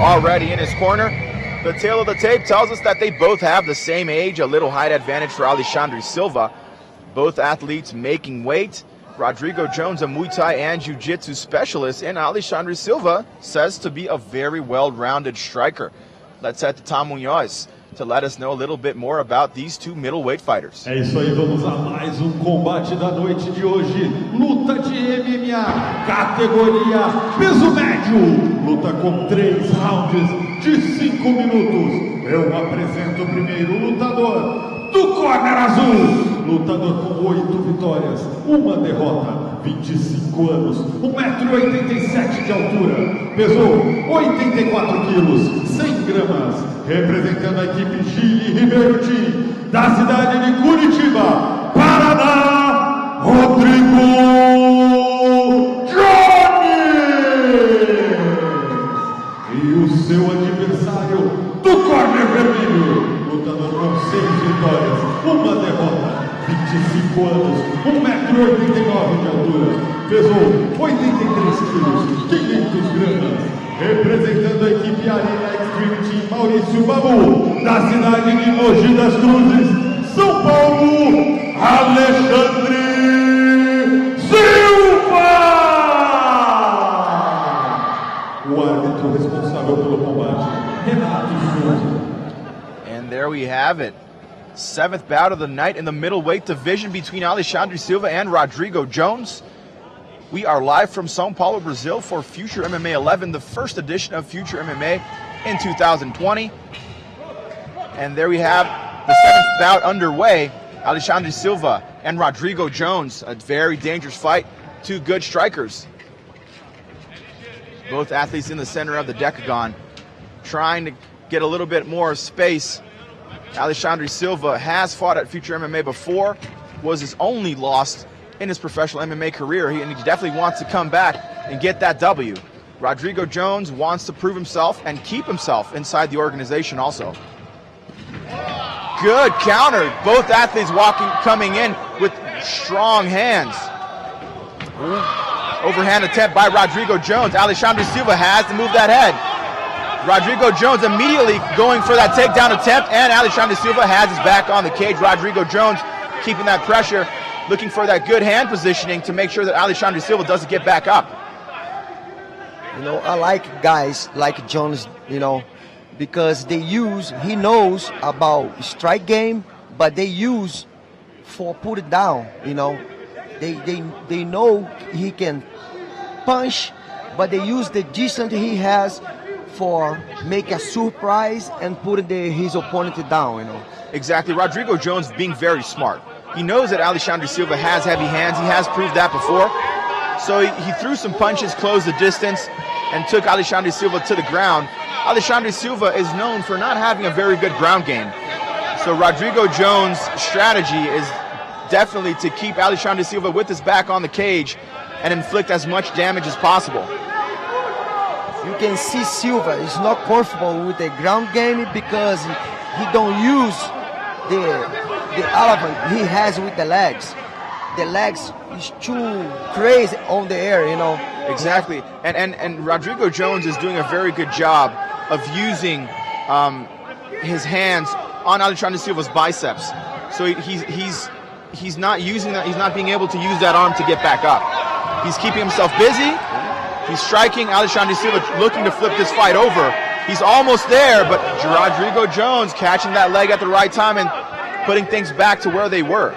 already in his corner. The tail of the tape tells us that they both have the same age, a little height advantage for Alexandre Silva. Both athletes making weight. Rodrigo Jones, a Muay Thai and Jiu-Jitsu specialist, and Alexandre Silva says to be a very well-rounded striker. Let's head to Tom Munoz to let us know a little bit more about these two middleweight fighters. É isso aí, vamos a mais combate da noite de hoje. Luta de MMA, categoria peso médio. Luta com 3 rounds de 5 minutos. Eu apresento o primeiro lutador do corner azul. Lutador com 8 vitórias, 1 derrota, 25 anos, 1,87 m de altura, pesou 84 quilos, 100 gramas, representando a equipe Gili Ribeiro Team, da cidade de Curitiba, Paraná, Rodrigo Jones! E o seu adversário do corner vermelho, lutador com 6 vitórias, 1 derrota, 25 anos, 1,89 m de altura, pesou 83 quilos, 500 gramas, representando a equipe Arena Extreme Team Maurício Babu, da cidade de Mogi das Cruzes, São Paulo, Alexandre Silva! O árbitro responsável pelo combate, Renato Silva. And there we have it. 7th bout of the night in the middleweight division between Alexandre Silva and Rodrigo Jones. We are live from São Paulo, Brazil for Future MMA 11, the first edition of Future MMA in 2020. And there we have the 7th bout underway. Alexandre Silva and Rodrigo Jones, a very dangerous fight. Two good strikers. Both athletes in the center of the decagon, trying to get a little bit more space. Alexandre Silva has fought at Future MMA before, was his only loss in his professional MMA career, and he definitely wants to come back and get that W. Rodrigo Jones wants to prove himself and keep himself inside the organization also. Good counter. Both athletes coming in with strong hands. Overhand attempt by Rodrigo Jones. Alexandre Silva has to move that head. Rodrigo Jones immediately going for that takedown attempt, and Alexandre Silva has his back on the cage. Rodrigo Jones keeping that pressure, looking for that good hand positioning to make sure that Alexandre Silva doesn't get back up. You know, I like guys like Jones, you know, because he knows about strike game, but they use for put it down, you know. They know he can punch, but they use the distance he has for make a surprise and put his opponent down, you know. Exactly. Rodrigo Jones being very smart. He knows that Alexandre Silva has heavy hands. He has proved that before. So he threw some punches, closed the distance, and took Alexandre Silva to the ground. Alexandre Silva is known for not having a very good ground game. So Rodrigo Jones' strategy is definitely to keep Alexandre Silva with his back on the cage and inflict as much damage as possible. You can see Silva is not comfortable with the ground game because he don't use the element he has with the legs. The legs is too crazy on the air, you know. Exactly, and Rodrigo Jones is doing a very good job of using his hands on Alexandre Silva's biceps. So he's not using that. He's not being able to use that arm to get back up. He's keeping himself busy. He's striking. Alexandre Silva looking to flip this fight over. He's almost there, but Rodrigo Jones catching that leg at the right time and putting things back to where they were.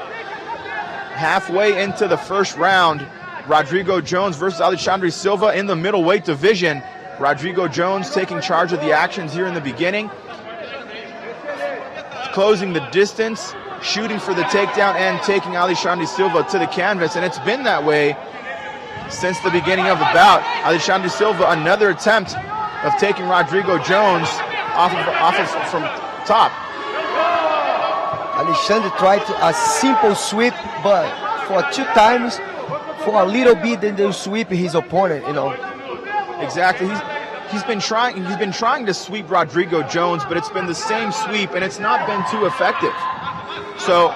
Halfway into the first round, Rodrigo Jones versus Alexandre Silva in the middleweight division. Rodrigo Jones taking charge of the actions here in the beginning, closing the distance, shooting for the takedown, and taking Alexandre Silva to the canvas. And it's been that way since the beginning of the bout. Alexandre Silva, another attempt of taking Rodrigo Jones off from top. Alexandre tried a simple sweep, but for 2 times, for a little bit, then they sweep his opponent, you know. Exactly. He's been trying to sweep Rodrigo Jones, but it's been the same sweep, and it's not been too effective. So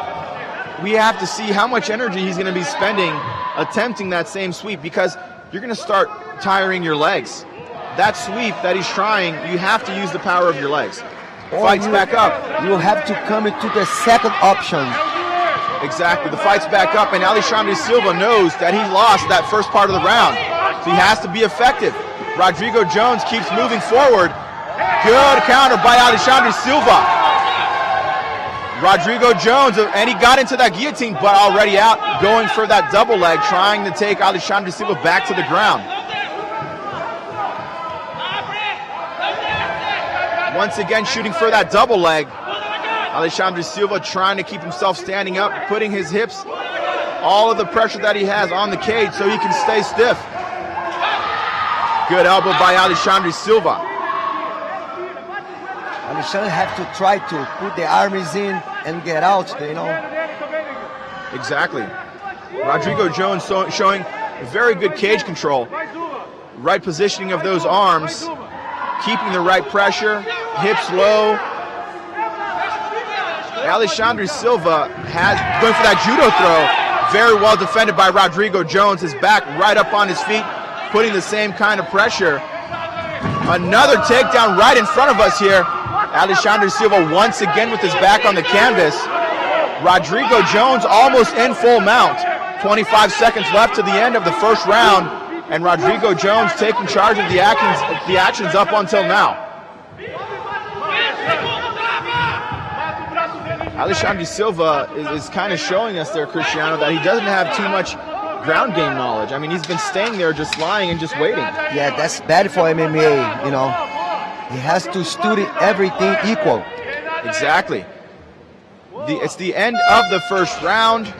we have to see how much energy he's going to be spending attempting that same sweep, because you're going to start tiring your legs. that sweep that he's trying, you have to use the power of your legs. Or Fights back up. You have to come into the second option. Exactly. The fight's back up, and Alexandre Silva knows that he lost that first part of the round. So he has to be effective. Rodrigo Jones keeps moving forward. Good counter by Alexandre Silva. Rodrigo Jones, and he got into that guillotine, but already out, going for that double leg, trying to take Alexandre Silva back to the ground. Once again, shooting for that double leg. Alexandre Silva trying to keep himself standing up, putting his hips, all of the pressure that he has on the cage so he can stay stiff. Good elbow by Alexandre Silva. Alexandre have to try to put the arms in and get out, you know. Exactly. Rodrigo Jones showing very good cage control. Right positioning of those arms, keeping the right pressure, hips low. Alexandre Silva has going for that judo throw. Very well defended by Rodrigo Jones. His back right up on his feet, putting the same kind of pressure. Another takedown right in front of us here. Alexandre Silva once again with his back on the canvas. Rodrigo Jones almost in full mount. 25 seconds left to the end of the first round, and Rodrigo Jones taking charge of the actions up until now. Alexandre Silva is kind of showing us there, Cristiano, that he doesn't have too much ground game knowledge. I mean, he's been staying there just lying and just waiting. Yeah, that's bad for MMA, you know. He has to study everything equal. Exactly. It's the end of the first round.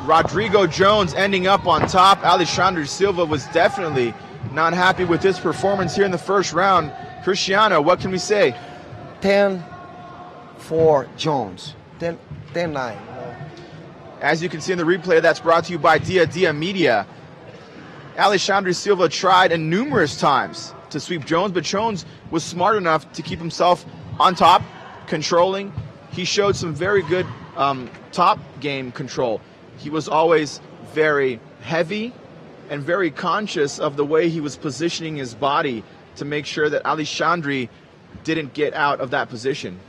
Rodrigo Jones ending up on top. Alexandre Silva was definitely not happy with his performance here in the first round. Cristiano, what can we say? 10 for Jones. 10-9. As you can see in the replay, that's brought to you by Dia Media. Alexandre Silva tried numerous times to sweep Jones, but Jones was smart enough to keep himself on top, controlling. He showed some very good top game control. He was always very heavy and very conscious of the way he was positioning his body to make sure that Alexandre didn't get out of that position.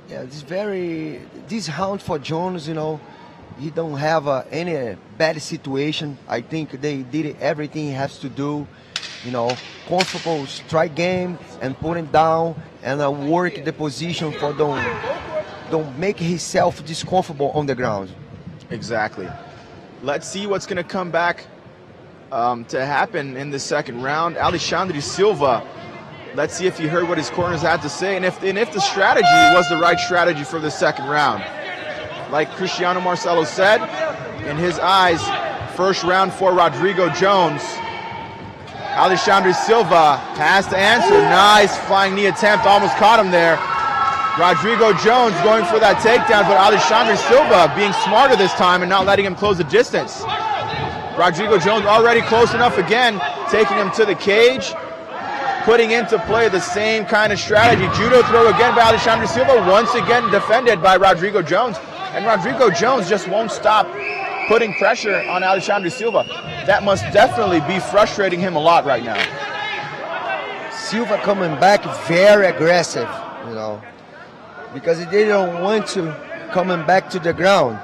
Yeah, this round for Jones, you know, he don't have any bad situation. I think they did everything he has to do, you know, comfortable strike game and put him down and work the position for don't make himself discomfortable on the ground. Exactly. Let's see what's going to come back to happen in the second round. Alexandre Silva, let's see if you heard what his corners had to say and if the strategy was the right strategy for the second round. Like Cristiano Marcelo said, in his eyes, first round for Rodrigo Jones. Alexandre Silva has to answer. Nice flying knee attempt, almost caught him there. Rodrigo Jones going for that takedown, but Alexandre Silva being smarter this time and not letting him close the distance. Rodrigo Jones already close enough again, taking him to the cage, putting into play the same kind of strategy. Judo throw again by Alexandre Silva, once again defended by Rodrigo Jones. And Rodrigo Jones just won't stop putting pressure on Alexandre Silva. That must definitely be frustrating him a lot right now. Silva coming back very aggressive, you know, because they don't want to coming back to the ground.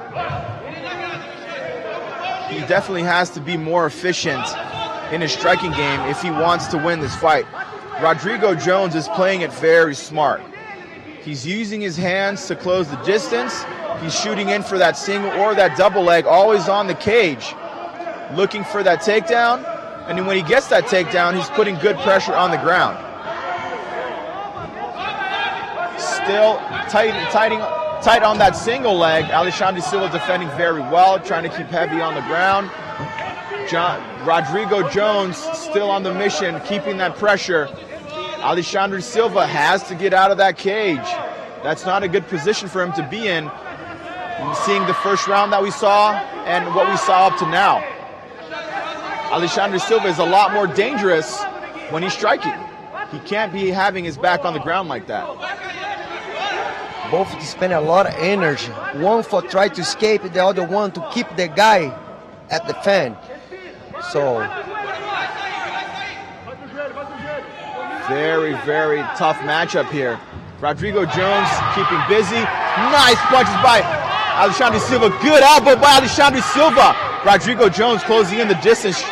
He definitely has to be more efficient in his striking game if he wants to win this fight. Rodrigo Jones is playing it very smart. He's using his hands to close the distance. He's shooting in for that single or that double leg, always on the cage, looking for that takedown. And then when he gets that takedown, he's putting good pressure on the ground. Still tight on that single leg. Alexandre Silva defending very well, trying to keep heavy on the ground. Rodrigo Jones still on the mission, keeping that pressure. Alexandre Silva has to get out of that cage. That's not a good position for him to be in. Seeing the first round that we saw and what we saw up to now. Alexandre Silva is a lot more dangerous when he's striking. He can't be having his back on the ground like that. Both spend a lot of energy. One for try to escape, the other one to keep the guy at the fan. So Very, very tough matchup here. Rodrigo Jones keeping busy. Nice punches by Alexandre Silva. Good elbow by Alexandre Silva. Rodrigo Jones closing in the distance.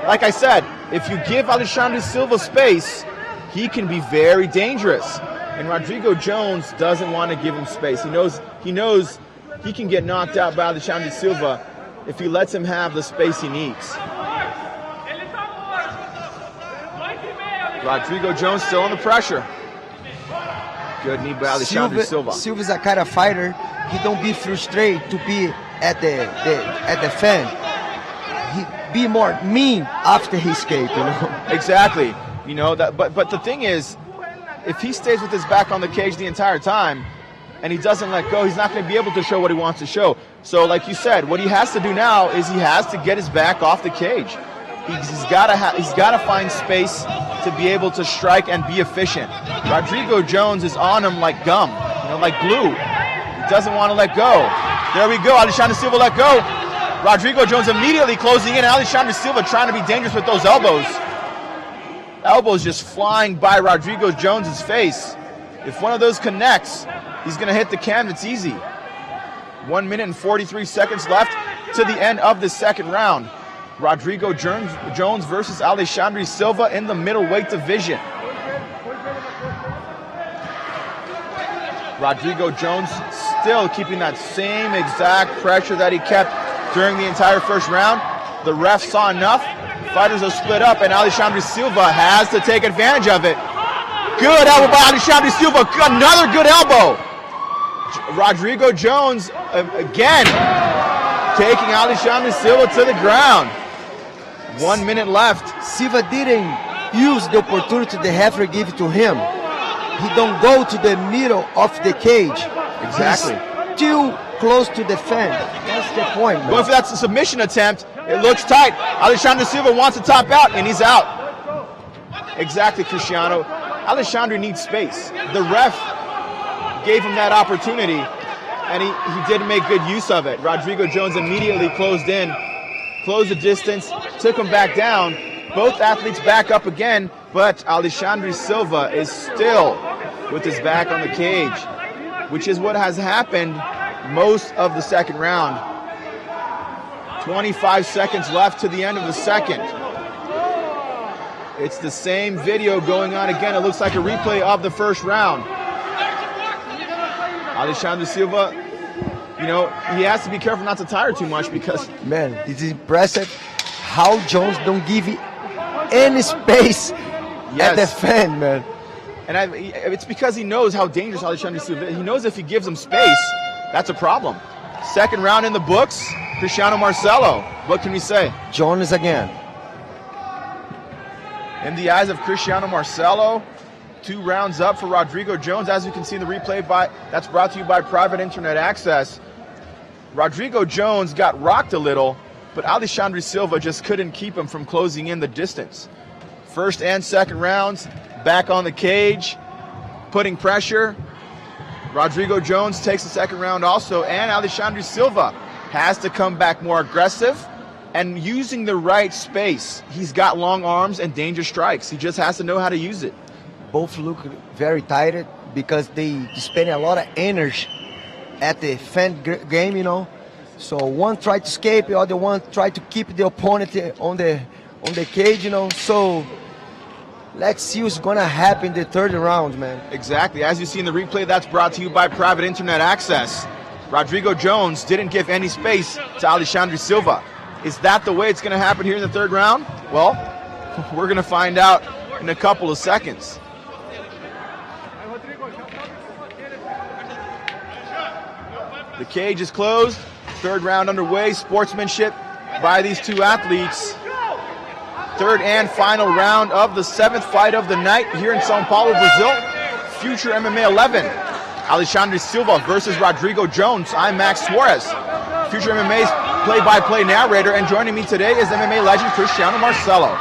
Like I said, if you give Alexandre Silva space, he can be very dangerous. And Rodrigo Jones doesn't want to give him space. He knows he can get knocked out by Alexandre Silva if he lets him have the space he needs. Rodrigo Jones still under pressure. Good knee by Alexandre Silva. Silva's a kind of fighter. He don't be frustrated to be at the fan. He be more mean after he escape, you know. Exactly. You know that. But the thing is, if he stays with his back on the cage the entire time, and he doesn't let go, he's not going to be able to show what he wants to show. So, like you said, what he has to do now is he has to get his back off the cage. He's got to find space to be able to strike and be efficient. Rodrigo Jones is on him like gum, you know, like glue. He doesn't want to let go. There we go. Alexandre Silva let go. Rodrigo Jones immediately closing in. Alexandre Silva trying to be dangerous with those elbows. Elbows just flying by Rodrigo Jones's face. If one of those connects, he's going to hit the canvas easy. 1 minute and 43 seconds left to the end of the second round. Rodrigo Jones versus Alexandre Silva in the middleweight division. Rodrigo Jones still keeping that same exact pressure that he kept during the entire first round. The ref saw enough. Fighters are split up, and Alexandre Silva has to take advantage of it. Good elbow by Alexandre Silva. Another good elbow. Rodrigo Jones again taking Alexandre Silva to the ground. 1 minute left. Silva didn't use the opportunity the referee gave to him. He don't go to the middle of the cage. Exactly. He's still close to the fence. That's the point, man. Going for that submission attempt. It looks tight. Alexandre Silva wants to top out, and he's out. Exactly, Cristiano. Alexandre needs space. The ref gave him that opportunity, and he didn't make good use of it. Rodrigo Jones immediately closed in, closed the distance, took him back down. Both athletes back up again, but Alexandre Silva is still with his back on the cage, which is what has happened most of the second round. 25 seconds left to the end of the second. It's the same video going on again. It looks like a replay of the first round. Alexandre Silva, you know, he has to be careful not to tire too much because... Man, it's impressive how Jones don't give any space at the fan, man. And it's because he knows how dangerous Alexandre Silva is. He knows if he gives him space, that's a problem. Second round in the books. Cristiano Marcelo, what can we say? Jones again. In the eyes of Cristiano Marcelo, 2 rounds up for Rodrigo Jones. As you can see in the replay, that's brought to you by Private Internet Access. Rodrigo Jones got rocked a little, but Alexandre Silva just couldn't keep him from closing in the distance. First and second rounds, back on the cage, putting pressure. Rodrigo Jones takes the second round also, and Alexandre Silva has to come back more aggressive and using the right space. He's got long arms and dangerous strikes. He just has to know how to use it. Both look very tired because they spend a lot of energy at the fan game, you know. So one tried to escape, the other one tried to keep the opponent on the cage, you know. So let's see what's gonna happen in the third round, man. Exactly. As you see in the replay, that's brought to you by Private Internet Access. Rodrigo Jones didn't give any space to Alexandre Silva. Is that the way it's going to happen here in the third round? Well, we're going to find out in a couple of seconds. The cage is closed. Third round underway. Sportsmanship by these two athletes. Third and final round of the 7th fight of the night here in São Paulo, Brazil. Future MMA 11. Alexandre Silva versus Rodrigo Jones. I'm Max Suarez, Future MMA's play-by-play narrator, and joining me today is MMA legend Cristiano Marcelo.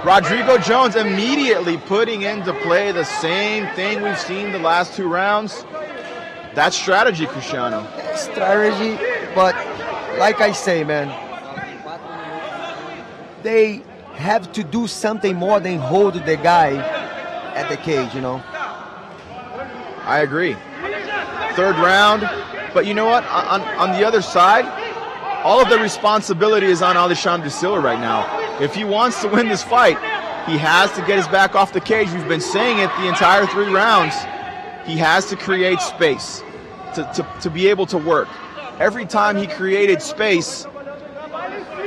Rodrigo Jones immediately putting into play the same thing we've seen the last 2 rounds. That's strategy, Cristiano. Strategy, but like I say, man, they have to do something more than hold the guy at the cage, you know. I agree. Third round, but you know what? On the other side, all of the responsibility is on Alexandre Silva right now. If he wants to win this fight, he has to get his back off the cage. We've been saying it the entire 3 rounds. He has to create space to be able to work. Every time he created space,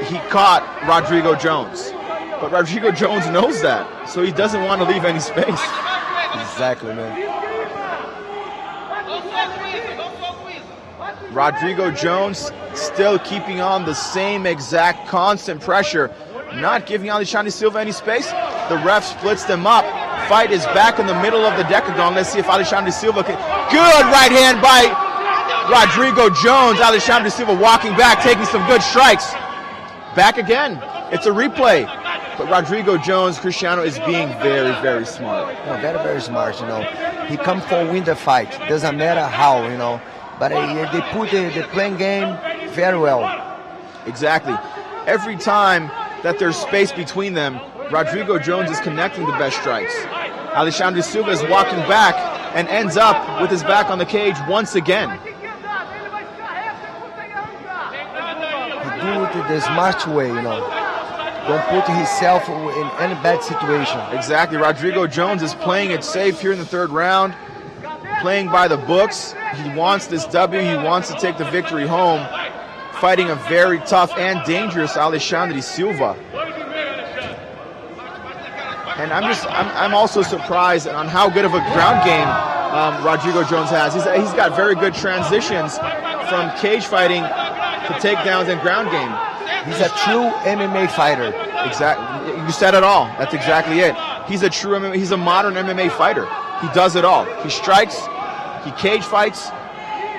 he caught Rodrigo Jones. But Rodrigo Jones knows that, so he doesn't want to leave any space. Exactly, man. Rodrigo Jones still keeping on the same exact constant pressure, not giving Alexandre Silva any space. The ref splits them up. Fight is back in the middle of the decagon. Let's see if Alexandre Silva can. Good right hand by Rodrigo Jones. Alexandre Silva walking back, taking some good strikes. Back again. It's a replay. But Rodrigo Jones, Cristiano, is being very, very smart. No, very, very smart, you know. He come for win the fight. Doesn't matter how, you know. But they put the playing game very well. Exactly. Every time that there's space between them, Rodrigo Jones is connecting the best strikes. Alexandre Silva is walking back and ends up with his back on the cage once again. He do it the smart way, you know. Don't put himself in any bad situation. Exactly. Rodrigo Jones is playing it safe here in the 3rd round, playing by the books. He wants this W. He wants to take the victory home, fighting a very tough and dangerous Alexandre Silva. And I'm also surprised on how good of a ground game Rodrigo Jones has. He's got very good transitions from cage fighting to takedowns and ground game. He's a true MMA fighter. Exactly. You said it all. That's exactly it. He's a true MMA, he's a modern MMA fighter. He does it all. He strikes, he cage fights,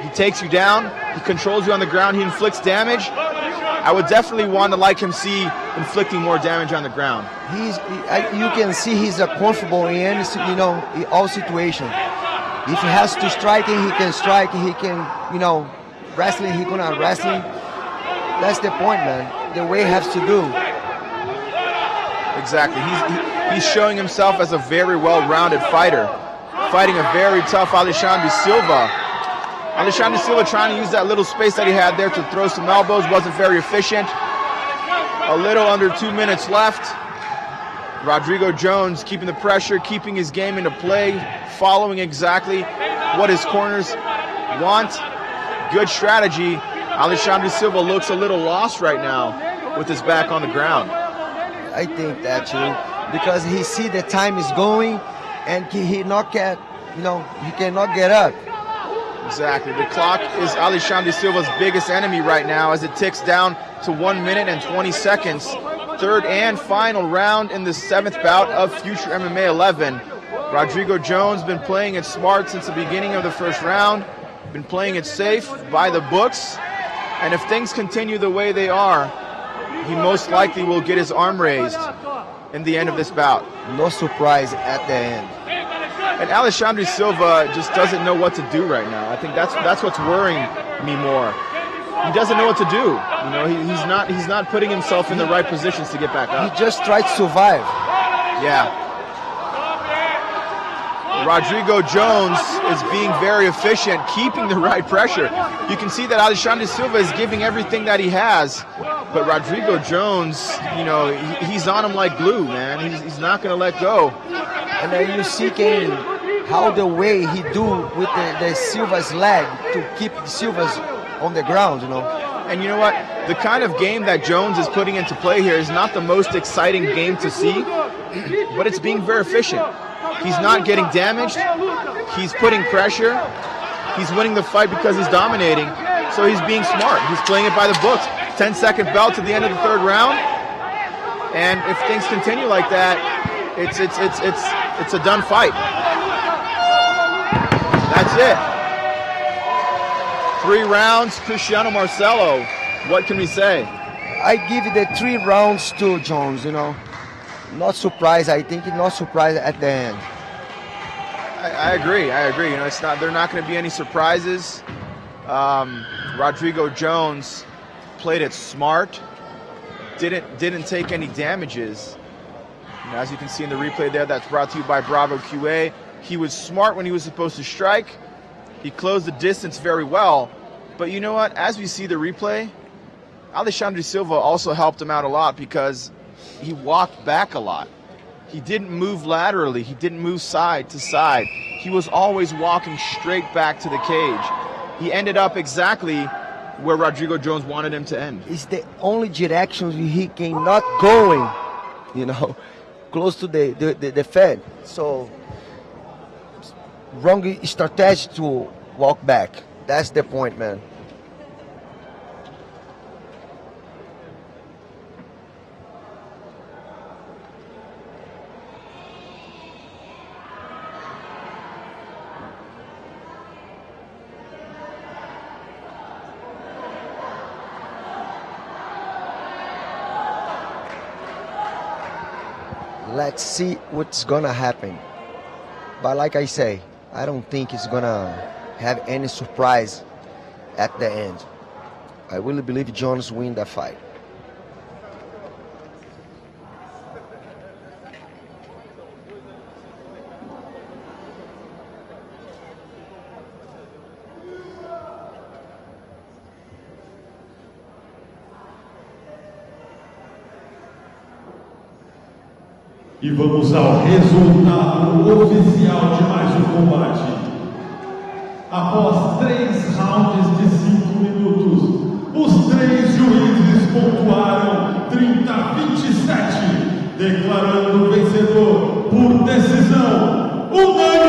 he takes you down, he controls you on the ground, he inflicts damage. I would definitely want to like him see inflicting more damage on the ground. You can see he's comfortable in any, you know, in all situations. If he has to strike, he can strike. He can, you know, wrestling, he gonna wrestling. That's the point, man. The way he has to do. Exactly. He's showing himself as a very well-rounded fighter, fighting a very tough Alexandre Silva. Alexandre Silva trying to use that little space that he had there to throw some elbows, wasn't very efficient. A little under 2 minutes left. Rodrigo Jones keeping the pressure, keeping his game into play, following exactly what his corners want. Good strategy. Alexandre Silva looks a little lost right now with his back on the ground. I think that too, because he see the time is going, and he not get, you know, he cannot get up. Exactly. The clock is Alexandre Silva's biggest enemy right now as it ticks down to 1 minute and 20 seconds. 3rd and final round in the 7th bout of Future MMA 11. Rodrigo Jones been playing it smart since the beginning of the 1st round, been playing it safe by the books, and if things continue the way they are, he most likely will get his arm raised in the end of this bout. No surprise at the end. And Alexandre Silva just doesn't know what to do right now. I think that's what's worrying me more. He doesn't know what to do. You know, he's not putting himself in the right positions to get back up. He just tried to survive. Yeah. Rodrigo Jones is being very efficient, keeping the right pressure. You can see that Alexandre Silva is giving everything that he has, but Rodrigo Jones, you know, he's on him like glue, man. He's not going to let go. And then you see how the way he do with the Silva's leg to keep Silva's on the ground, you know. And you know what? The kind of game that Jones is putting into play here is not the most exciting game to see, but it's being very efficient. He's not getting damaged. He's putting pressure. He's winning the fight because he's dominating. So he's being smart. He's playing it by the books. 10-second bell to the end of the 3rd round. And if things continue like that, it's a done fight. That's it. 3 rounds, Cristiano Marcelo. What can we say? I give the 3 rounds to Jones, you know. Not surprised. I think not surprised at the end. I agree. You know, they're not going to be any surprises. Rodrigo Jones played it smart. Didn't take any damages. And as you can see in the replay there, that's brought to you by Bravo QA. He was smart when he was supposed to strike. He closed the distance very well. But you know what? As we see the replay, Alexandre Silva also helped him out a lot because he walked back a lot. He didn't move laterally. He didn't move side to side. He was always walking straight back to the cage. He ended up exactly where Rodrigo Jones wanted him to end. It's the only direction he cannot going, you know, close to the Fed. So wrong strategy to walk back. That's the point, man. Let's see what's gonna happen. But like I say, I don't think it's gonna have any surprise at the end. I really believe Jones win that fight. E vamos ao resultado oficial de mais um combate. Após 3 rounds de 5 minutos, os 3 juízes pontuaram 30-27, declarando o vencedor por decisão unânime.